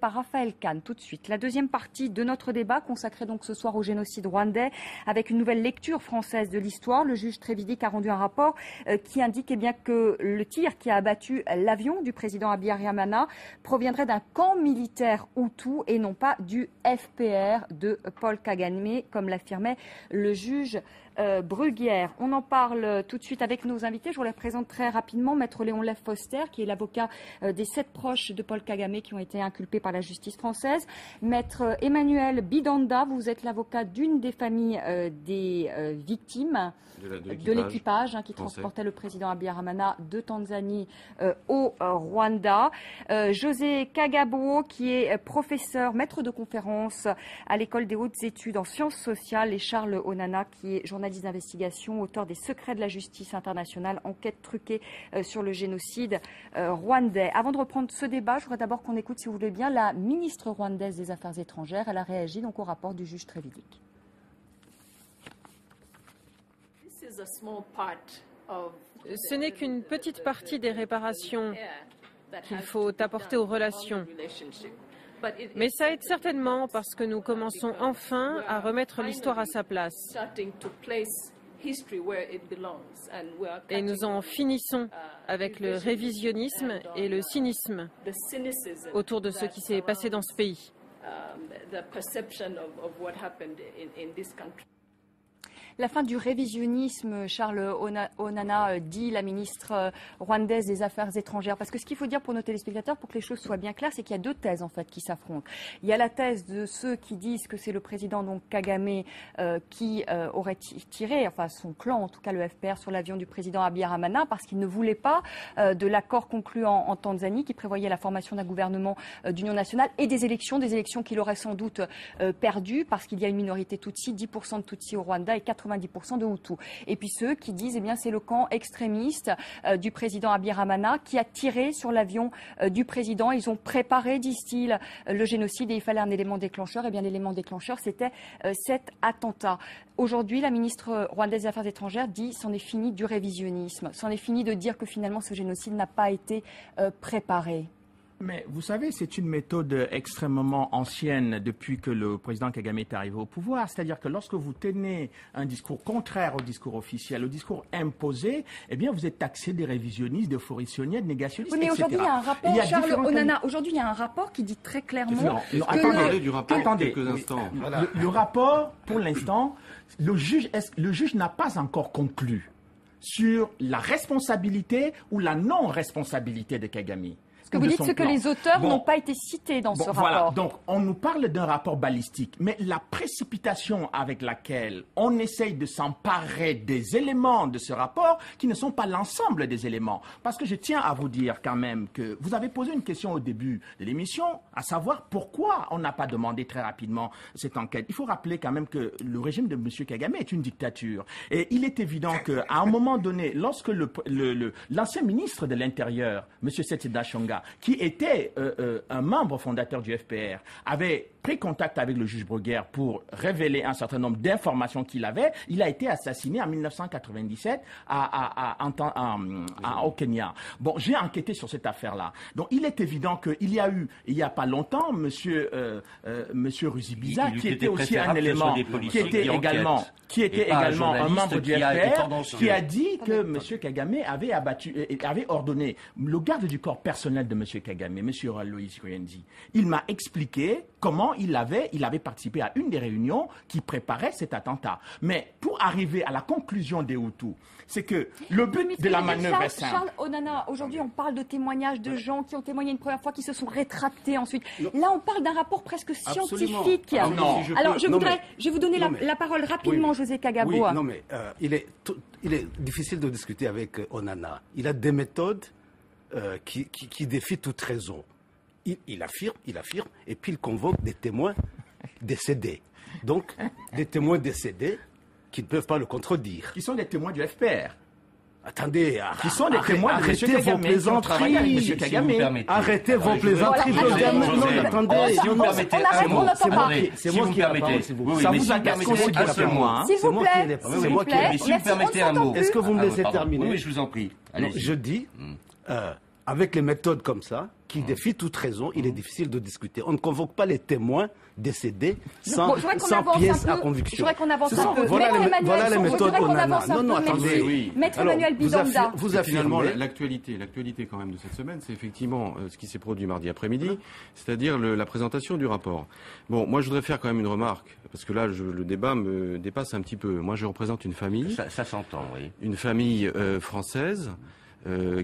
Par Raphaël Kahn, tout de suite. La deuxième partie de notre débat, consacrée donc ce soir au génocide rwandais, avec une nouvelle lecture française de l'histoire. Le juge Trévidic a rendu un rapport qui indique que le tir qui a abattu l'avion du président Habyarimana proviendrait d'un camp militaire Hutu et non pas du FPR de Paul Kagame, comme l'affirmait le juge Bruguière. On en parle tout de suite avec nos invités. Je vous les présente très rapidement. Maître Léon Lev-Foster, qui est l'avocat des 7 proches de Paul Kagame qui ont été inculpés par la justice française. Maître Emmanuel Bidanda, vous êtes l'avocat d'une des familles des victimes de l'équipage qui transportait le président Habyarimana de Tanzanie au Rwanda. José Kagabo, qui est professeur, maître de conférence à l'école des hautes études en sciences sociales, et Charles Onana, qui est journaliste d'investigation, auteur des Secrets de la justice internationale, enquête truquée sur le génocide rwandais. Avant de reprendre ce débat, je voudrais d'abord qu'on écoute, si vous voulez bien, la ministre rwandaise des Affaires étrangères. Elle a réagi donc au rapport du juge Trévidic. Ce n'est qu'une petite partie des réparations qu'il faut apporter aux relations. Mais ça aide certainement parce que nous commençons enfin à remettre l'histoire à sa place. Et nous en finissons avec le révisionnisme et le cynisme autour de ce qui s'est passé dans ce pays. La fin du révisionnisme, Charles Onana, dit la ministre rwandaise des Affaires étrangères. Parce que ce qu'il faut dire pour nos téléspectateurs, pour que les choses soient bien claires, c'est qu'il y a deux thèses en fait qui s'affrontent. Il y a la thèse de ceux qui disent que c'est le président donc Kagame qui aurait tiré, enfin son clan, en tout cas le FPR, sur l'avion du président Habyarimana parce qu'il ne voulait pas de l'accord conclu en Tanzanie qui prévoyait la formation d'un gouvernement d'union nationale et des élections qu'il aurait sans doute perdues parce qu'il y a une minorité Tutsi, 10% de Tutsi au Rwanda et 90% de Hutus. Et puis ceux qui disent, eh bien, c'est le camp extrémiste du président Habyarimana qui a tiré sur l'avion du président. Ils ont préparé, disent-ils, le génocide et il fallait un élément déclencheur. Eh bien, l'élément déclencheur, c'était cet attentat. Aujourd'hui, la ministre rwandaise des Affaires étrangères dit, c'en est fini du révisionnisme. C'en est fini de dire que finalement ce génocide n'a pas été préparé. Mais vous savez, c'est une méthode extrêmement ancienne depuis que le président Kagame est arrivé au pouvoir. C'est-à-dire que lorsque vous tenez un discours contraire au discours officiel, au discours imposé, eh bien, vous êtes taxé de révisionnistes, de fauritionniers, de négationnistes, oui, mais etc. Aujourd'hui, il y a un rapport, Charles Onana, aujourd'hui, il y a un rapport qui dit très clairement... Attendez, quelques instants. Voilà. Le rapport, pour l'instant, le juge n'a pas encore conclu sur la responsabilité ou la non-responsabilité de Kagame. Ce que vous dites, c'est que les auteurs n'ont pas été cités dans ce rapport. Voilà, donc on nous parle d'un rapport balistique, mais la précipitation avec laquelle on essaye de s'emparer des éléments de ce rapport qui ne sont pas l'ensemble des éléments. Parce que je tiens à vous dire quand même que vous avez posé une question au début de l'émission, à savoir pourquoi on n'a pas demandé très rapidement cette enquête. Il faut rappeler quand même que le régime de M. Kagame est une dictature. Et il est évident qu'à un moment donné, lorsque l'ancien ministre de l'Intérieur, M. Setseda Chonga, qui était un membre fondateur du FPR, avait pris contact avec le juge Bruguière pour révéler un certain nombre d'informations qu'il avait. Il a été assassiné en 1997 au Kenya. Bon, j'ai enquêté sur cette affaire-là. Donc, il est évident qu'il y a eu, il n'y a pas longtemps, monsieur Ruzibiza, qui était aussi un élément, qui était également un membre du FPR, qui a dit que monsieur Kagame avait ordonné le garde du corps personnel de monsieur Kagame, monsieur Loïs Ruendi. Il m'a expliqué comment il avait participé à une des réunions qui préparait cet attentat. Mais pour arriver à la conclusion des Hutus, c'est que le but de la manœuvre est simple. Charles Onana, aujourd'hui on parle de témoignages de gens qui ont témoigné une première fois, qui se sont rétractés ensuite. Là on parle d'un rapport presque scientifique. Alors je vais vous donner la parole rapidement, José Kagabo. Oui, non mais il est difficile de discuter avec Onana. Il a des méthodes qui défient toute raison. Il affirme, et puis il convoque des témoins décédés. Donc, des témoins décédés qui ne peuvent pas le contredire. Qui sont des témoins du FPR. Attendez, qui sont des témoins de arrêtez vos plaisanteries. Arrêtez vos plaisanteries. Non, attendez, si vous permettez, c'est moi qui parle. Ça vous agace considérablement. S'il vous plaît, c'est moi qui si vous permettez un mot. Est-ce que vous me laissez terminer? Oui, je vous en prie. Je dis, avec les méthodes comme ça, qui défient toute raison, il est difficile de discuter. On ne convoque pas les témoins décédés sans pièce à conviction. Je voudrais qu'on avance un peu. Voilà les méthodes Onana. Non, attendez. Maître Emmanuel Bidonda. Vous finalement, l'actualité quand même de cette semaine, c'est effectivement ce qui s'est produit mardi après-midi, c'est-à-dire la présentation du rapport. Bon, moi je voudrais faire quand même une remarque, parce que là le débat me dépasse un petit peu. Moi je représente une famille. Ça s'entend, oui. Une famille française.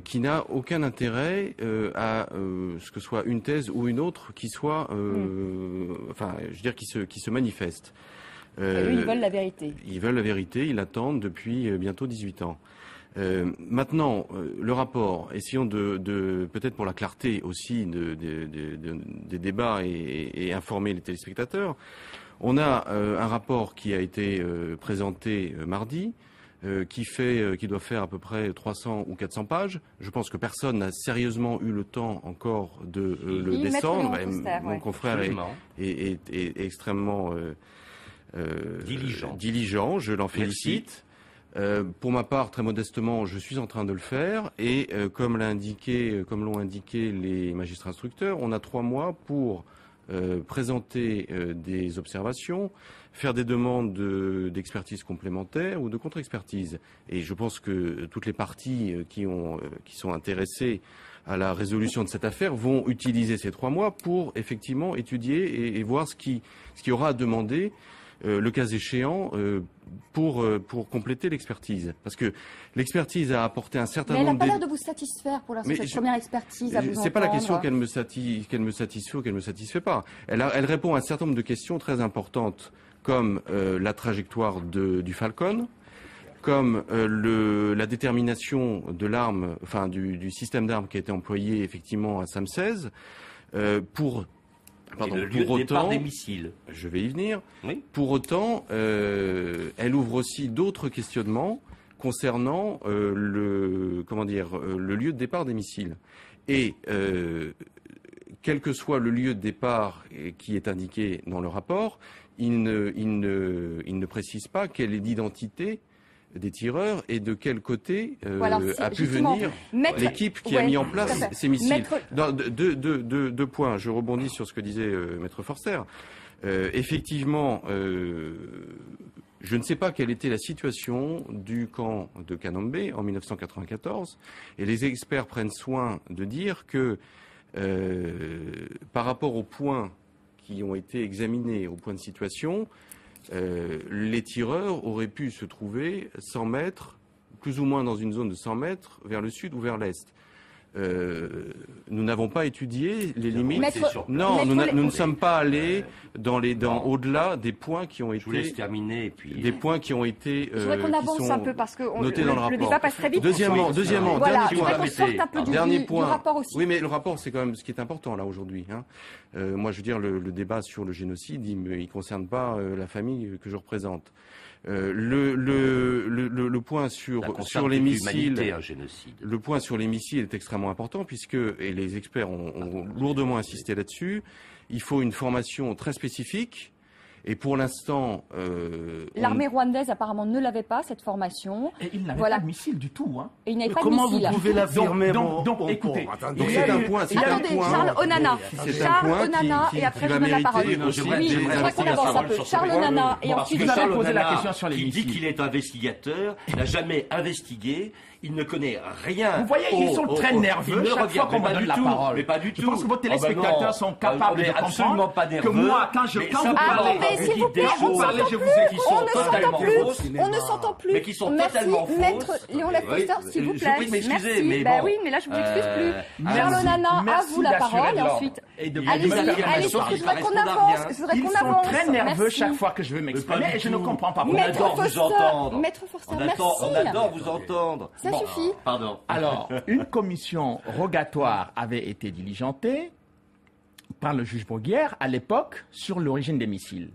Qui n'a aucun intérêt à ce que soit une thèse ou une autre qui soit, enfin, je veux dire, qui se manifeste. Ils veulent la vérité. Ils veulent la vérité, ils l'attendent depuis bientôt 18 ans. Maintenant, le rapport, essayons de peut-être pour la clarté aussi des débats et informer les téléspectateurs. On a un rapport qui a été présenté mardi. Qui doit faire à peu près 300 ou 400 pages. Je pense que personne n'a sérieusement eu le temps encore de le descendre. Mon confrère est extrêmement diligent. Je l'en félicite. Pour ma part, très modestement, je suis en train de le faire. Et comme l'ont indiqué les magistrats instructeurs, on a 3 mois pour présenter des observations, faire des demandes d'expertise complémentaire ou de contre-expertise. Et je pense que toutes les parties qui sont intéressées à la résolution de cette affaire vont utiliser ces 3 mois pour effectivement étudier et voir ce qui aura à demander, le cas échéant, pour compléter l'expertise. Parce que l'expertise a apporté un certain nombre... Mais elle n'a pas l'air de vous satisfaire pour l'instant, cette première expertise à vous entendre. C'est pas la question qu'elle me satisfait ou qu'elle me satisfait pas. Elle répond à un certain nombre de questions très importantes, comme la trajectoire du Falcon, comme la détermination de l'arme, enfin du système d'armes qui a été employé effectivement à SAM 16, pour autant, départ des missiles. Je vais y venir. Oui. Pour autant, elle ouvre aussi d'autres questionnements concernant le lieu de départ des missiles. Et quel que soit le lieu de départ qui est indiqué dans le rapport, il ne précise pas quelle est l'identité des tireurs et de quel côté a pu venir l'équipe qui a mis en place ces missiles. Deux points, je rebondis sur ce que disait Maître Forster. Effectivement, je ne sais pas quelle était la situation du camp de Kanombe en 1994, et les experts prennent soin de dire que par rapport aux points qui ont été examinés, aux points de situation, les tireurs auraient pu se trouver 100 mètres, plus ou moins dans une zone de 100 mètres, vers le sud ou vers l'est. Nous n'avons pas étudié les limites. Nous ne sommes pas allés au-delà des points qui ont été. Je vous laisse terminer et puis. Des points qui ont été. Je voudrais qu'on avance un peu parce que notés dans le rapport. Le débat passe très vite. Deuxièmement, voilà, dernier point. Du rapport aussi. Oui, mais le rapport, c'est quand même ce qui est important là aujourd'hui. Moi, je veux dire, le débat sur le génocide, il ne concerne pas la famille que je représente. Le point sur les missiles, le point sur les missiles est extrêmement important puisque, et les experts ont lourdement insisté là-dessus, il faut une formation très spécifique. Et pour l'instant, l'armée rwandaise apparemment ne l'avait pas cette formation. Et il n'avait pas de missile du tout, hein. Et il n'avait pas de missile. Comment vous pouvez l'affirmer? Donc, écoutez. Donc c'est un point. Attendez, Charles Onana. Charles Onana, et après je donne la parole. Oui, j'aimerais qu'on avance un peu. Charles Onana, et ensuite vous avez posé la question sur les missiles. Il dit qu'il est investigateur, n'a jamais investigué. Il ne connaît rien. Vous voyez, ils sont très nerveux chaque fois qu'on me donne la parole. Mais pas du tout. Je pense que vos téléspectateurs sont capables de comprendre que moi, quand vous parlez, s'il vous plaît, je vous écoute. On ne s'entend plus. Mais qui sont totalement fausses. Maître Léon Lefkoster, s'il vous plaît. Je prie de m'excuser, mais bon. Oui, mais là, je vous excuse plus. Charles Onana, à vous la parole, et ensuite. Allez-y, je voudrais qu'on avance. Ils sont très nerveux chaque fois que je veux m'exprimer et je ne comprends pas pourquoi. On adore vous entendre. Maître Forster, merci. On adore vous entendre. Ça suffit. Pardon. Alors, une commission rogatoire avait été diligentée par le juge Bruguière à l'époque sur l'origine des missiles.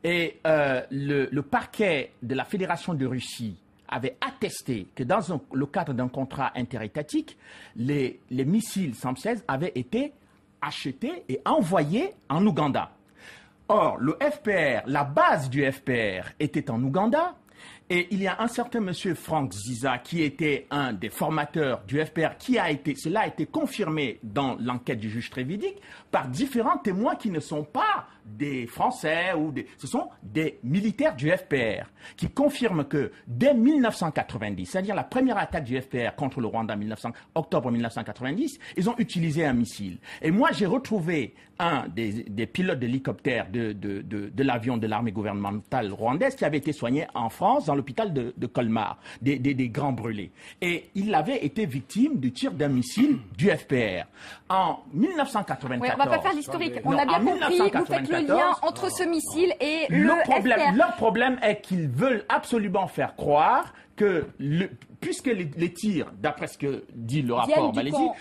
Et le parquet de la Fédération de Russie avait attesté que dans le cadre d'un contrat interétatique, les missiles SAM 16 avaient été achetés et envoyés en Ouganda. Or, le FPR, la base du FPR était en Ouganda. Et il y a un certain monsieur Franck Ziza qui était un des formateurs du FPR cela a été confirmé dans l'enquête du juge Trévidic par différents témoins qui ne sont pas des Français ce sont des militaires du FPR qui confirment que dès 1990, c'est-à-dire la première attaque du FPR contre le Rwanda octobre 1990, ils ont utilisé un missile. Et moi, j'ai retrouvé un des pilotes d'hélicoptère de l'avion de l'armée gouvernementale rwandaise qui avait été soigné en France dans l'hôpital de Colmar, des grands brûlés. Et il avait été victime du tir d'un missile du FPR. En 1994... Oui, on ne va pas faire l'historique. On a bien compris, vous faites le lien entre ce missile et le FPR. Leur problème est qu'ils veulent absolument faire croire que, puisque les tirs, d'après ce que dit le rapport balistique,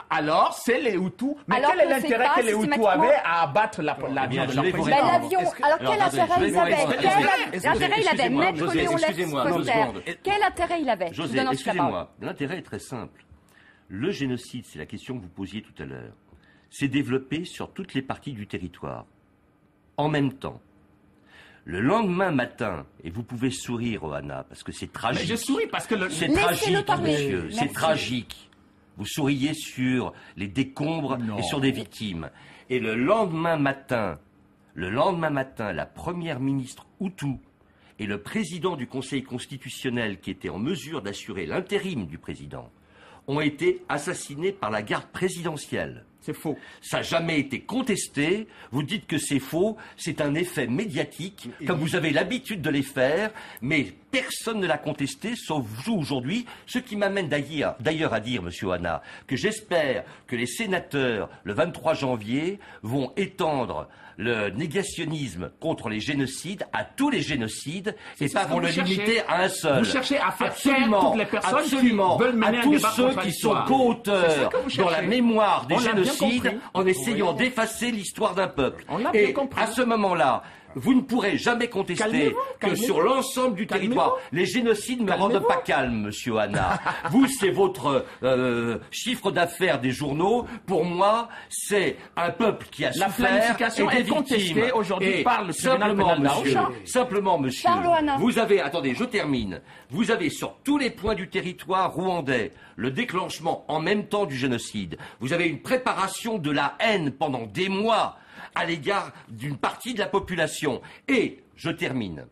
alors c'est les Hutus. Mais quel est l'intérêt que les Hutus avaient à abattre l'avion de leur président? Alors quel intérêt ils avaient? L'intérêt il avait, Maître Léon Lefkoster. Quel intérêt il avait? José, excusez-moi, l'intérêt est très simple. Le génocide, c'est la question que vous posiez tout à l'heure, s'est développé sur toutes les parties du territoire, en même temps. Le lendemain matin, et vous pouvez sourire, Ohana, parce que c'est tragique. Mais je souris parce que c'est tragique, monsieur, c'est tragique. Vous souriez sur les décombres et sur des victimes. Et le lendemain matin, la première ministre Hutu et le président du Conseil constitutionnel, qui était en mesure d'assurer l'intérim du président, ont été assassinés par la garde présidentielle. C'est faux. Ça n'a jamais été contesté. Vous dites que c'est faux. C'est un effet médiatique, comme vous avez l'habitude de les faire, mais personne ne l'a contesté, sauf vous aujourd'hui. Ce qui m'amène d'ailleurs à dire, monsieur Ohana, que j'espère que les sénateurs, le 23 janvier, vont étendre le négationnisme contre les génocides à tous les génocides et pas vont le limiter à un seul. Vous cherchez à faire taire toutes les personnes qui veulent mener à tous ceux qui sont co-auteurs dans la mémoire des génocides en essayant d'effacer l'histoire d'un peuple. Et à ce moment-là, vous ne pourrez jamais contester que sur l'ensemble du territoire, les génocides ne rendent pas calme, monsieur Ohana. Vous, c'est votre chiffre d'affaires des journaux. Pour moi, c'est un peuple qui a souffert et des victimes. Aujourd'hui par le tribunal pénal d'Arusha. Simplement, monsieur, vous avez, attendez, je termine. Vous avez sur tous les points du territoire rwandais le déclenchement en même temps du génocide. Vous avez une préparation de la haine pendant des mois à l'égard d'une partie de la population. Et, je termine,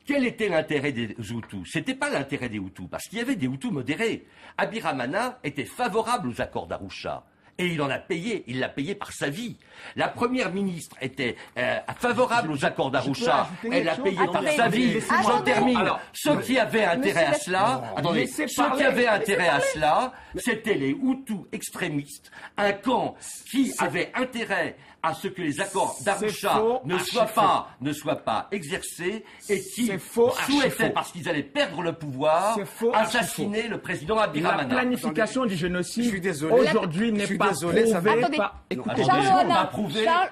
quel était l'intérêt des Hutus? C'était pas l'intérêt des Hutus, parce qu'il y avait des Hutus modérés. Abiramana était favorable aux accords d'Arusha. Et il l'a payé par sa vie. La première ministre était favorable aux accords d'Arusha. Elle l'a payé par sa vie. Je termine. Alors, ceux qui avaient intérêt à cela, c'était les Hutus extrémistes, un camp qui avait intérêt à ce que les accords d'Arusha ne soient pas exercés et qui souhaitaient, parce qu'ils allaient perdre le pouvoir, assassiner le président Abiramana. La planification du génocide aujourd'hui n'est pas prouvée. Écoutez, Charles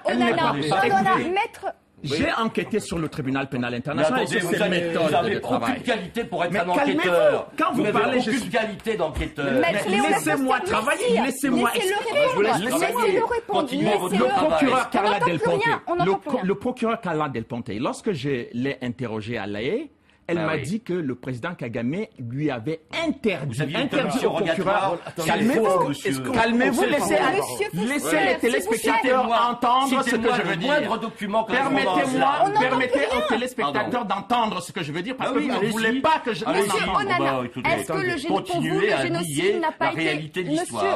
Onana, maître... J'ai enquêté sur le tribunal pénal international et sur ses méthodes de travail. Aucune qualité pour être un enquêteur. Quand vous parlez, aucune qualité d'enquêteur. Laissez-moi travailler, laissez-moi Laissez-le répondre. Le procureur Carla Del Ponte, lorsque je l'ai interrogé à La Haye, elle m'a dit que le président Kagame lui avait interdit au procureur. Calmez-vous, laissez les téléspectateurs entendre ce que je veux dire. Permettez aux téléspectateurs d'entendre ce que je veux dire, parce que vous ne voulez pas que je... Monsieur Onana, est-ce que pour vous, le génocide n'a pas été...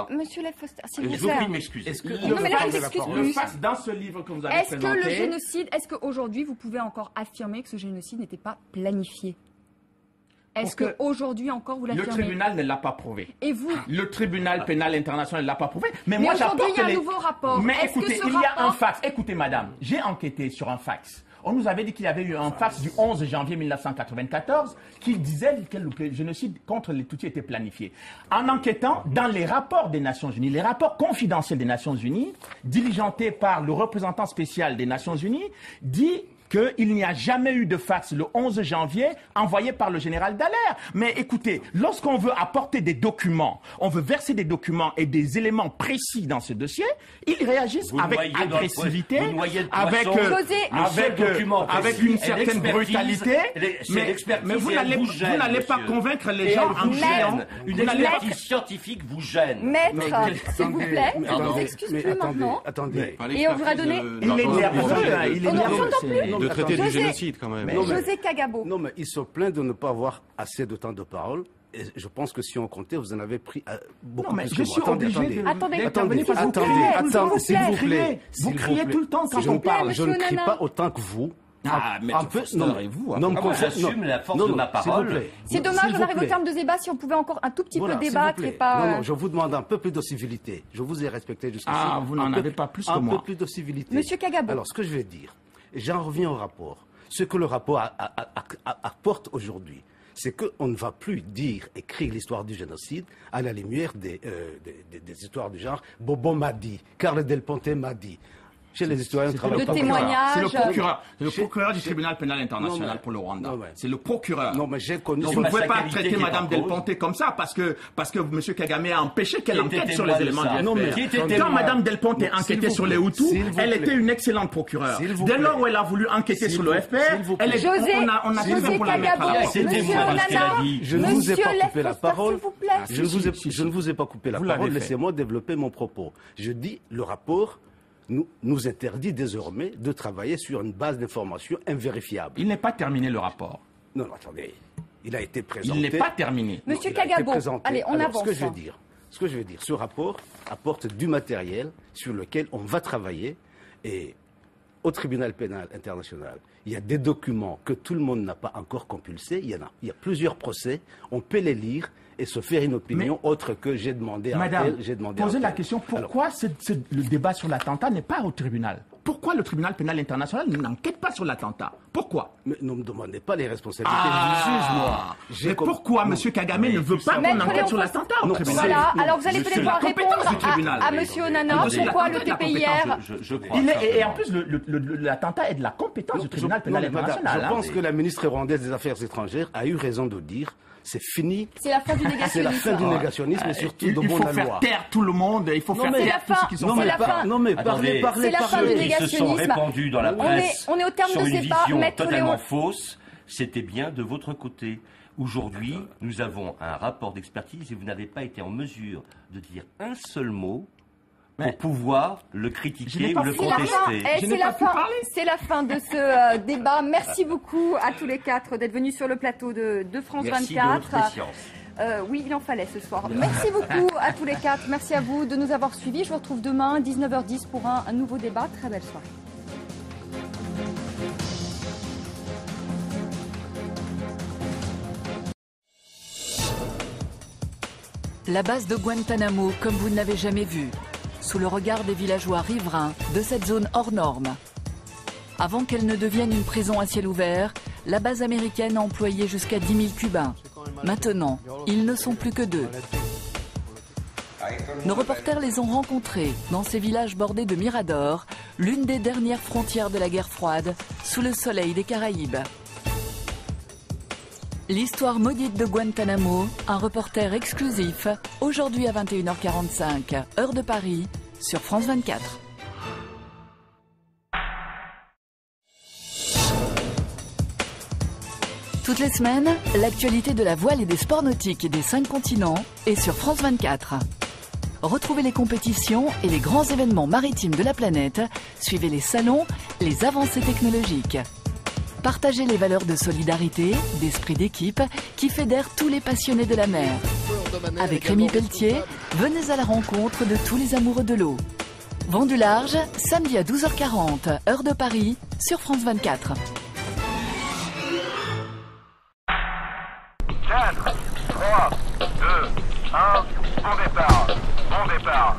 Monsieur Lefkoster, s'il vous plaît. Je vous prie de m'excuser. Dans ce livre que vous avez présenté... Est-ce que le génocide, est-ce qu'aujourd'hui vous pouvez encore affirmer que ce génocide n'était pas planifié? Est-ce qu'aujourd'hui encore vous l'affirmez? Le tribunal ne l'a pas prouvé. Et vous? Le tribunal pénal international ne l'a pas prouvé. Mais moi j'apporte il y a un nouveau rapport. Mais écoutez, il y a un fax. Écoutez madame, j'ai enquêté sur un fax. On nous avait dit qu'il y avait eu un fax du 11 janvier 1994 qui disait que le génocide contre les Tutsis était planifié. En enquêtant dans les rapports des Nations Unies, les rapports confidentiels des Nations Unies, diligentés par le représentant spécial des Nations Unies, dit qu'il n'y a jamais eu de fax le 11 janvier envoyé par le général Dallaire. Mais écoutez, lorsqu'on veut apporter des documents, on veut verser des documents et des éléments précis dans ce dossier, ils réagissent avec agressivité, avec une certaine brutalité. Mais vous n'allez pas convaincre les gens en créant une expertise scientifique vous gêne. Maître, s'il vous plaît, on ne vous excuse plus maintenant. Attendez. Et on vous a donné... Il est nerveux. On n'en entend plus. De traiter du génocide, quand même. José Kagabo. Non, mais ils sont pleins de ne pas avoir assez de temps de parole. Et je pense que si on comptait, vous en avez pris beaucoup plus que moi. Je suis obligé Attendez, s'il vous plaît. Vous criez tout le temps quand on parle. Je ne crie pas autant que vous. Mais vous. J'assume la force de ma parole. C'est dommage, on arrive au terme de débat. Si on pouvait encore un tout petit peu débattre et pas... Non, je vous demande un peu plus de civilité. Je vous ai respecté jusqu'ici. Vous n'en avez pas plus que moi. Un peu plus de civilité. Monsieur Kagabo. Alors, ce que je vais dire, j'en reviens au rapport. Ce que le rapport apporte aujourd'hui, c'est qu'on ne va plus écrire l'histoire du génocide à la lumière des histoires du genre Bobo m'a dit, Carl Del Ponte m'a dit. Chez les historiens, le témoignage. C'est le procureur du tribunal pénal international pour le Rwanda. C'est le procureur. Non, mais j'ai connu. Vous ne pouvez pas traiter Mme Del Ponte comme ça parce que M. Kagame a empêché qu'elle enquête sur les éléments du FPR. Quand Mme Del Ponte enquêtait sur les Hutus, elle était une excellente procureure. Dès lors où elle a voulu enquêter sur le FPR, on a tout fait pour la mettre à la porte. Je ne vous ai pas coupé la parole. Je ne vous ai pas coupé la parole. Laissez-moi développer mon propos. Je dis le rapport nous interdit désormais de travailler sur une base d'information invérifiable. Il n'est pas terminé le rapport. Non, attendez. Il a été présenté. Il n'est pas terminé. Monsieur Kagabo, allez, on avance. Ce que je veux dire, ce rapport apporte du matériel sur lequel on va travailler et au tribunal pénal international, il y a des documents que tout le monde n'a pas encore compulsés. Il y a plusieurs procès. On peut les lire et se faire une opinion autre que j'ai demandé à Madame, j'ai demandé posez la question, pourquoi le débat sur l'attentat n'est pas au tribunal? Pourquoi le tribunal pénal international n'enquête pas sur l'attentat? Pourquoi? Mais ne me demandez pas les responsabilités du juge, moi. Mais pourquoi M. Kagame ne veut pas qu'on enquête sur l'attentat au tribunal? Voilà, alors vous allez peut-être pouvoir répondre à M. Onana, pourquoi le TPIR... Et en plus, l'attentat est de la compétence du tribunal pénal international. Je pense que la ministre rwandaise des Affaires étrangères a eu raison de dire c'est fini. C'est la fin du négationnisme. C'est la fin du négationnisme et surtout de bon loi. Il faut faire taire tout le monde. Il faut faire taire tous ceux qui sont pas. Non mais parlez. C'est la fin du négationnisme. Ceux qui se sont répandus dans la presse on est au terme sur de une ce débat. vision totalement fausse, c'était bien de votre côté. Aujourd'hui, nous avons un rapport d'expertise et vous n'avez pas été en mesure de dire un seul mot pour pouvoir le critiquer ou le contester. C'est la fin de ce débat. Merci beaucoup à tous les quatre d'être venus sur le plateau de France 24. Merci de votre patience. Oui, il en fallait ce soir. Merci beaucoup à tous les quatre. Merci à vous de nous avoir suivis. Je vous retrouve demain, 19h10, pour un nouveau débat. Très belle soirée. La base de Guantanamo, comme vous ne l'avez jamais vue, sous le regard des villageois riverains de cette zone hors norme. Avant qu'elle ne devienne une prison à ciel ouvert, la base américaine a employé jusqu'à 10 000 Cubains. Maintenant, ils ne sont plus que 2. Nos reporters les ont rencontrés dans ces villages bordés de miradors, l'une des dernières frontières de la guerre froide, sous le soleil des Caraïbes. L'histoire maudite de Guantanamo, un reporter exclusif, aujourd'hui à 21h45, heure de Paris, sur France 24. Toutes les semaines, l'actualité de la voile et des sports nautiques des 5 continents est sur France 24. Retrouvez les compétitions et les grands événements maritimes de la planète, suivez les salons, les avancées technologiques. Partagez les valeurs de solidarité, d'esprit d'équipe qui fédèrent tous les passionnés de la mer. Avec Rémi Pelletier, venez à la rencontre de tous les amoureux de l'eau. Vent du large, samedi à 12h40, heure de Paris, sur France 24. 4, 3, 2, 1, bon départ.